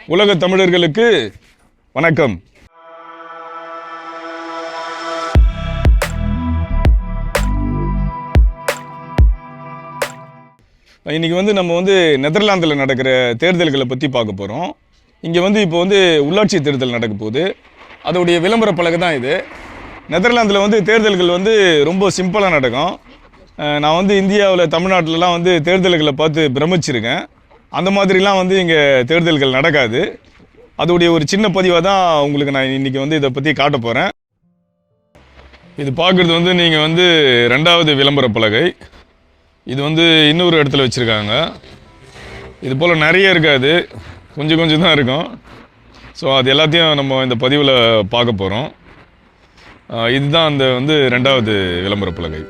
உலக தமிழர்களுக்கு வணக்கம். இன்னைக்கு நம்ம நெதர்லாந்தில் நடக்கிற தேர்தல்களை பற்றி பார்க்க போகிறோம். இங்கே இப்போ உள்ளாட்சி தேர்தல் நடக்க போகுது. அதோடைய விளம்பர பலகை தான் இது. நெதர்லாந்தில் தேர்தல்கள் ரொம்ப சிம்பிளாக நடக்கும். நான் இந்தியாவில் தமிழ்நாட்டிலலாம் தேர்தல்களை பார்த்து பிரமிச்சிருக்கேன். அந்த மாதிரிலாம் இங்கே தேர்தல்கள் நடக்காது. அதோடைய ஒரு சின்ன பதிவாக தான் உங்களுக்கு நான் இன்றைக்கி இதை பற்றி காட்ட போகிறேன். இது பார்க்குறது நீங்கள் ரெண்டாவது விளம்பர பலகை. இது இன்னொரு இடத்துல வச்சுருக்காங்க. இது போல் நிறைய இருக்காது, கொஞ்சம் கொஞ்சம் தான் இருக்கும். ஸோ அது எல்லாத்தையும் நம்ம இந்த பதிவில் பார்க்க போகிறோம். இதுதான் அந்த ரெண்டாவது விளம்பர பலகை.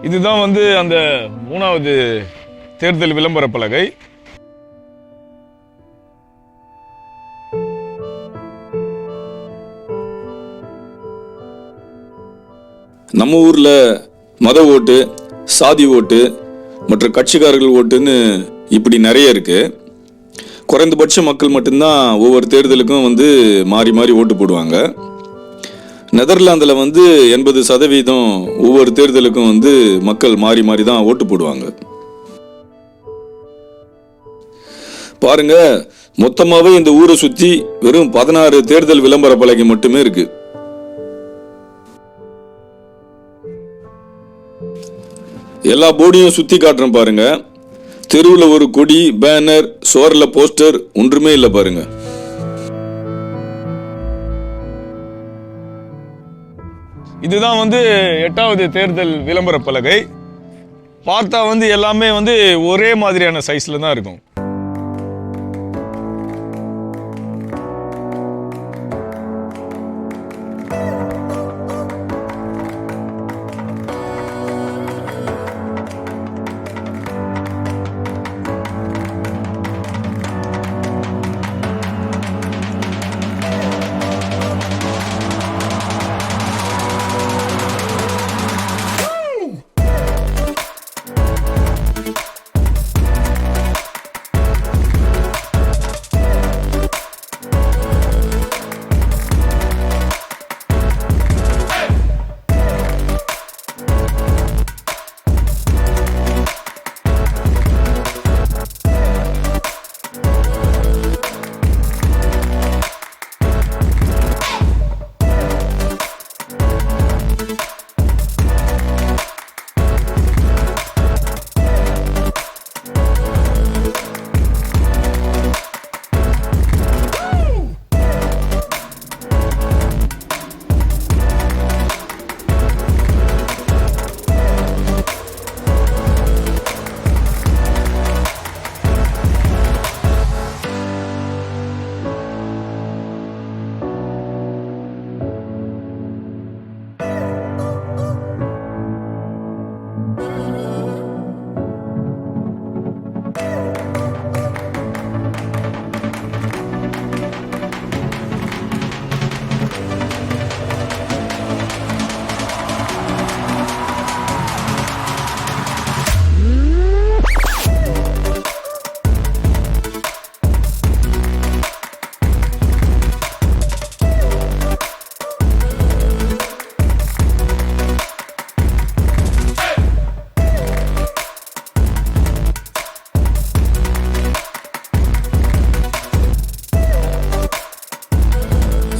இதுதான் அந்த மூணாவது தேர்தல் விளம்பர பலகை. நம்ம ஊர்ல மத ஓட்டு, சாதி ஓட்டு மற்றும் கட்சிக்காரர்கள் ஓட்டுன்னு இப்படி நிறைய இருக்கு. குறைந்தபட்ச மக்கள் மட்டும்தான் ஒவ்வொரு தேர்தலுக்கும் மாறி மாறி ஓட்டு போடுவாங்க. நெதர்லாந்தில் 80% ஒவ்வொரு தேர்தலுக்கும் மக்கள் மாறி மாறி தான் ஓட்டு போடுவாங்க. பாருங்க, மொத்தமாகவே இந்த ஊரை சுற்றி வெறும் 16 தேர்தல் விளம்பர பலகை மட்டுமே இருக்கு. எல்லா போர்டையும் சுற்றி காட்டுறேன் பாருங்க. தெருவில் ஒரு கொடி, பேனர், சோரில் போஸ்டர் ஒன்றுமே இல்லை பாருங்க. இதுதான் 8வது தேர்தல் விளம்பர பலகை. பார்த்தா எல்லாமே ஒரே மாதிரியான சைஸில் தான் இருக்கும்.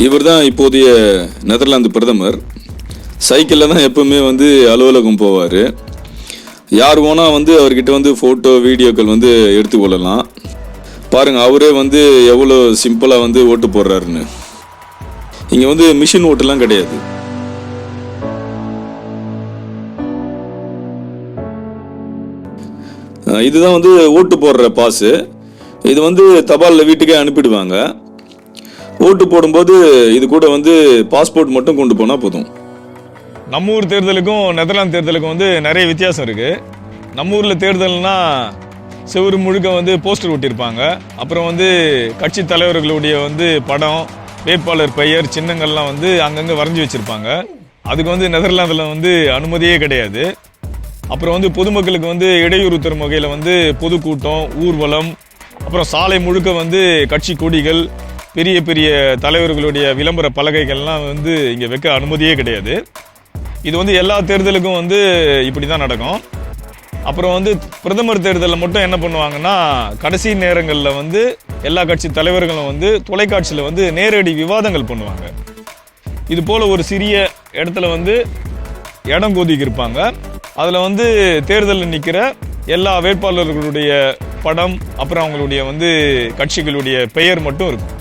இவர் தான் இப்போதைய நெதர்லாந்து பிரதமர். சைக்கிளில் தான் எப்பவுமே அலுவலகம் போவார். யார் வேணால் அவர்கிட்ட ஃபோட்டோ, வீடியோக்கள் எடுத்துக்கொள்ளலாம். பாருங்கள், அவரே எவ்வளோ சிம்பிளாக ஓட்டு போடுறாருன்னு. இங்கே மிஷின் ஓட்டுலாம் கிடையாது. இதுதான் ஓட்டு போடுற பாஸு. இது தபாலில் வீட்டுக்கே அனுப்பிடுவாங்க. ஓட்டு போடும்போது இது கூட பாஸ்போர்ட் மட்டும் கொண்டு போனால் போதும். நம்ம ஊர் தேர்தலுக்கும் நெதர்லாந்து தேர்தலுக்கும் நிறைய வித்தியாசம் இருக்குது. நம்ம ஊரில் தேர்தல்னா செவ்வறு முழுக்க போஸ்டர் ஒட்டியிருப்பாங்க. அப்புறம் கட்சி தலைவர்களுடைய படம், வேட்பாளர் பெயர், சின்னங்கள்லாம் அங்கங்கே வரைஞ்சி வச்சுருப்பாங்க. அதுக்கு நெதர்லாந்தில் அனுமதியே கிடையாது. அப்புறம் வந்து பொதுமக்களுக்கு வந்து இடையூறு தரும் வகையில் வந்து பொதுக்கூட்டம், ஊர்வலம், அப்புறம் சாலை முழுக்க வந்து கட்சி கொடிகள், பெரிய பெரிய தலைவர்களுடைய விளம்பர பலகைகள்லாம் வந்து இங்கே வைக்க அனுமதியே கிடையாது. இது வந்து எல்லா தேர்தலுக்கும் வந்து இப்படி தான் நடக்கும். அப்புறம் வந்து பிரதமர் தேர்தலில் மட்டும் என்ன பண்ணுவாங்கன்னா, கடைசி நேரங்களில் வந்து எல்லா கட்சி தலைவர்களும் வந்து தொலைக்காட்சியில் வந்து நேரடி விவாதங்கள் பண்ணுவாங்க. இது போல் ஒரு சிறிய இடத்துல வந்து இடம் ஒதுக்கி இருப்பாங்க. அதில் வந்து தேர்தலில் நிற்கிற எல்லா வேட்பாளர்களுடைய படம், அப்புறம் அவங்களுடைய வந்து கட்சிகளுடைய பெயர் மட்டும் இருக்கும்.